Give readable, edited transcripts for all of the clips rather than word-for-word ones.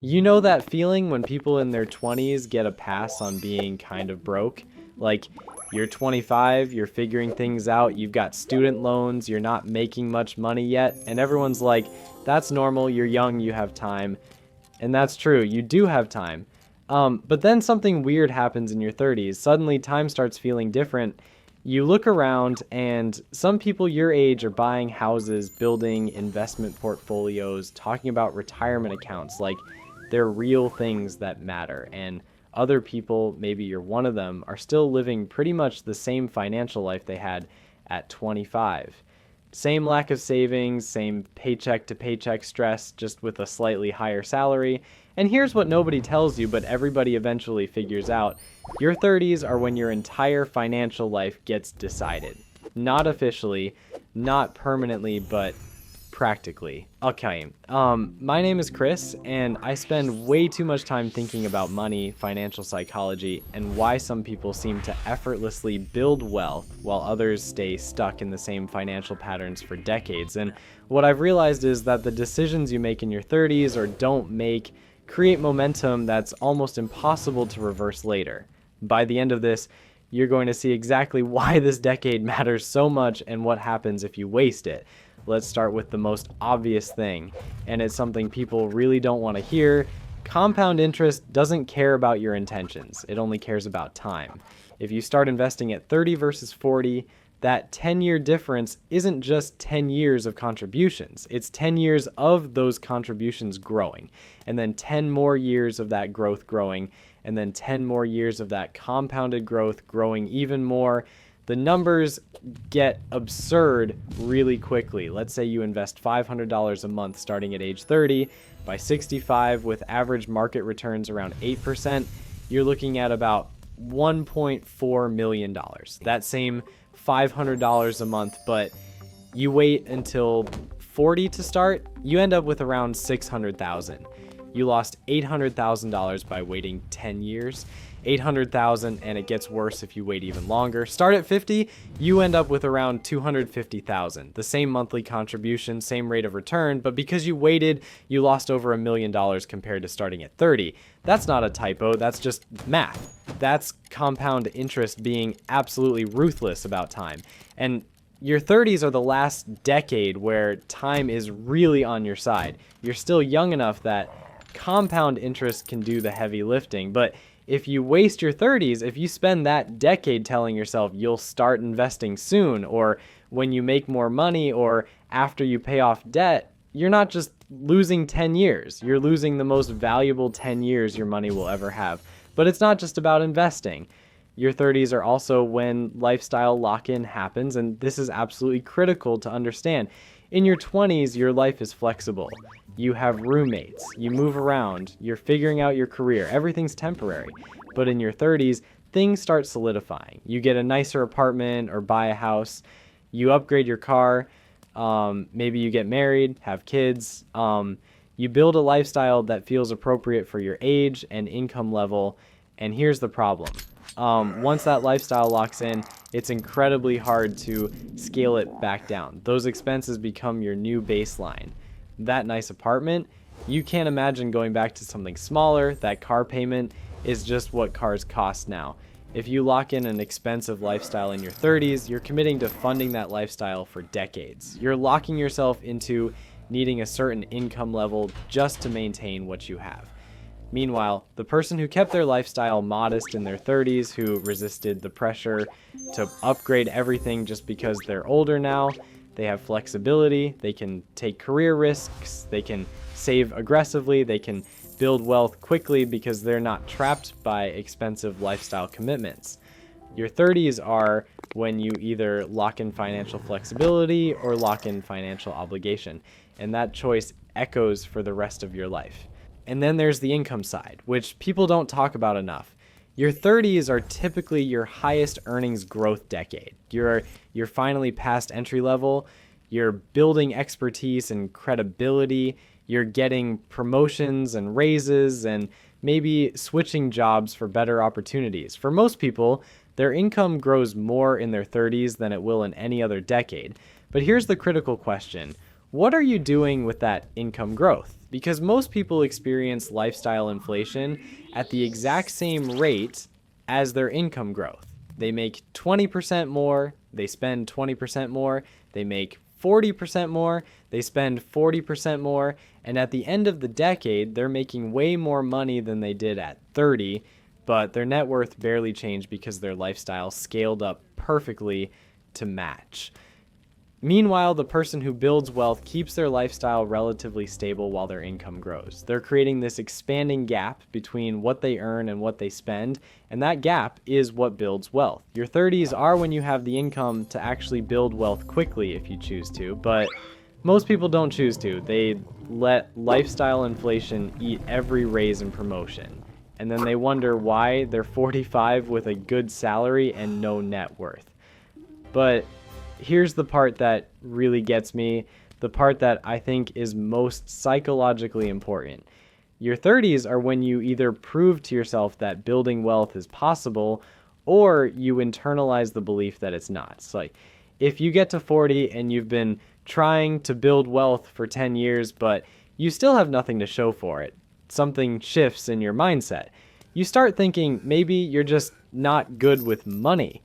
You know that feeling when people in their 20s get a pass on being kind of broke? Like, you're 25, you're figuring things out, you've got student loans, you're not making much money yet, and everyone's like, that's normal, you're young, you have time. And that's true, you do have time. But then something weird happens in your 30s. Suddenly, time starts feeling different. You look around, and some people your age are buying houses, building investment portfolios, talking about retirement accounts like they're real things that matter. And other people, maybe you're one of them, are still living pretty much the same financial life they had at 25. Same lack of savings, same paycheck to paycheck stress, just with a slightly higher salary. And here's what nobody tells you, but everybody eventually figures out. Your 30s are when your entire financial life gets decided. Not officially, not permanently, but practically. Okay, my name is Chris, and I spend way too much time thinking about money, financial psychology, and why some people seem to effortlessly build wealth while others stay stuck in the same financial patterns for decades. And what I've realized is that the decisions you make in your 30s or don't make create momentum that's almost impossible to reverse later. By the end of this, you're going to see exactly why this decade matters so much and what happens if you waste it. Let's start with the most obvious thing, and it's something people really don't want to hear. Compound interest doesn't care about your intentions, it only cares about time. If you start investing at 30 versus 40, that 10-year difference isn't just 10 years of contributions. It's 10 years of those contributions growing, and then 10 more years of that growth growing, and then 10 more years of that compounded growth growing even more. The numbers get absurd really quickly. Let's say you invest $500 a month starting at age 30. By 65, with average market returns around 8%, you're looking at about $1.4 million. That same $500 a month, but you wait until 40 to start, you end up with around $600,000. You lost $800,000 by waiting 10 years. 800,000, and it gets worse if you wait even longer. Start at 50, you end up with around 250,000. The same monthly contribution, same rate of return, but because you waited, you lost over $1 million compared to starting at 30. That's not a typo, that's just math. That's compound interest being absolutely ruthless about time. And your 30s are the last decade where time is really on your side. You're still young enough that compound interest can do the heavy lifting, but if you waste your 30s, if you spend that decade telling yourself you'll start investing soon, or when you make more money, or after you pay off debt, you're not just losing 10 years. You're losing the most valuable 10 years your money will ever have. But it's not just about investing. Your 30s are also when lifestyle lock-in happens, and this is absolutely critical to understand. In your 20s, your life is flexible. You have roommates, you move around, you're figuring out your career, everything's temporary. But in your 30s, things start solidifying. You get a nicer apartment or buy a house, you upgrade your car, maybe you get married, have kids. You build a lifestyle that feels appropriate for your age and income level. And here's the problem. Once that lifestyle locks in, it's incredibly hard to scale it back down. Those expenses become your new baseline. That nice apartment, you can't imagine going back to something smaller. That car payment is just what cars cost now. If you lock in an expensive lifestyle in your 30s, you're committing to funding that lifestyle for decades. You're locking yourself into needing a certain income level just to maintain what you have. Meanwhile, the person who kept their lifestyle modest in their 30s, who resisted the pressure to upgrade everything just because they're older now, they have flexibility, they can take career risks, they can save aggressively, they can build wealth quickly because they're not trapped by expensive lifestyle commitments. Your 30s are when you either lock in financial flexibility or lock in financial obligation, and that choice echoes for the rest of your life. And then there's the income side, which people don't talk about enough. Your 30s are typically your highest earnings growth decade. You're finally past entry level, you're building expertise and credibility, you're getting promotions and raises, and maybe switching jobs for better opportunities. For most people, their income grows more in their 30s than it will in any other decade. But here's the critical question. What are you doing with that income growth? because most people experience lifestyle inflation at the exact same rate as their income growth. They make 20% more, they spend 20% more, they make 40% more, they spend 40% more, and at the end of the decade, they're making way more money than they did at 30, but their net worth barely changed because their lifestyle scaled up perfectly to match. Meanwhile, the person who builds wealth keeps their lifestyle relatively stable while their income grows. They're creating this expanding gap between what they earn and what they spend, and that gap is what builds wealth. Your 30s are when you have the income to actually build wealth quickly if you choose to, but most people don't choose to. They let lifestyle inflation eat every raise and promotion, and then they wonder why they're 45 with a good salary and no net worth. But here's the part that really gets me, the part that I think is most psychologically important. Your 30s are when you either prove to yourself that building wealth is possible, or you internalize the belief that it's not. It's like, if you get to 40 and you've been trying to build wealth for 10 years, but you still have nothing to show for it, something shifts in your mindset. You start thinking maybe you're just not good with money.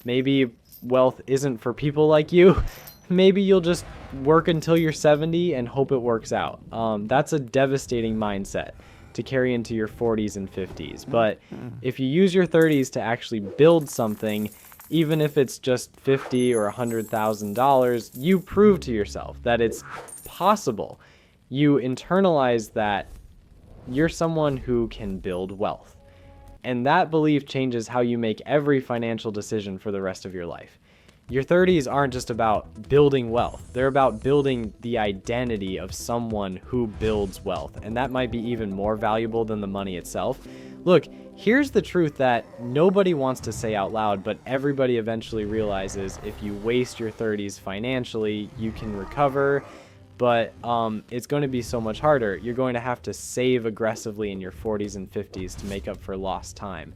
Maybe wealth isn't for people like you. Maybe you'll just work until you're 70 and hope it works out. That's a devastating mindset to carry into your 40s and 50s. But if you use your 30s to actually build something, even if it's just $50,000 or $100,000, you prove to yourself that it's possible. You internalize that you're someone who can build wealth. And that belief changes how you make every financial decision for the rest of your life. Your 30s aren't just about building wealth. They're about building the identity of someone who builds wealth. And that might be even more valuable than the money itself. Look, here's the truth that nobody wants to say out loud, but everybody eventually realizes if you waste your 30s financially, you can recover. But it's going to be so much harder. You're going to have to save aggressively in your 40s and 50s to make up for lost time.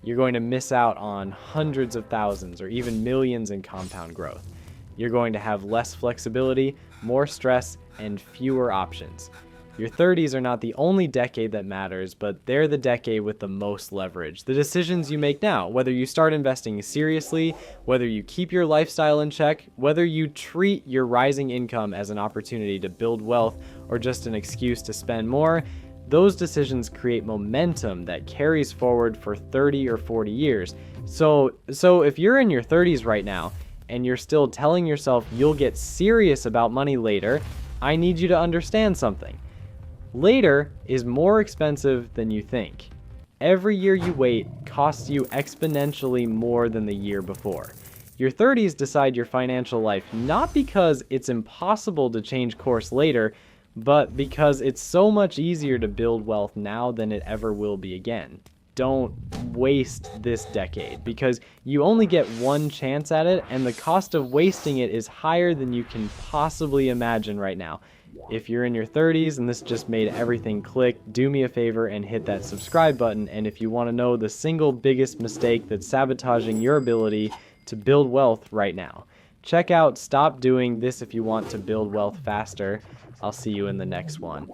You're going to miss out on hundreds of thousands or even millions in compound growth. You're going to have less flexibility, more stress, and fewer options. Your 30s are not the only decade that matters, but they're the decade with the most leverage. The decisions you make now, whether you start investing seriously, whether you keep your lifestyle in check, whether you treat your rising income as an opportunity to build wealth or just an excuse to spend more, those decisions create momentum that carries forward for 30 or 40 years. So if you're in your 30s right now and you're still telling yourself you'll get serious about money later, I need you to understand something. Later is more expensive than you think. Every year you wait costs you exponentially more than the year before. Your 30s decide your financial life not because it's impossible to change course later, but because it's so much easier to build wealth now than it ever will be again. Don't waste this decade because you only get one chance at it, and the cost of wasting it is higher than you can possibly imagine right now. If you're in your 30s and this just made everything click, do me a favor and hit that subscribe button. And if you want to know the single biggest mistake that's sabotaging your ability to build wealth right now, check out Stop Doing This if you want to build wealth faster. I'll see you in the next one.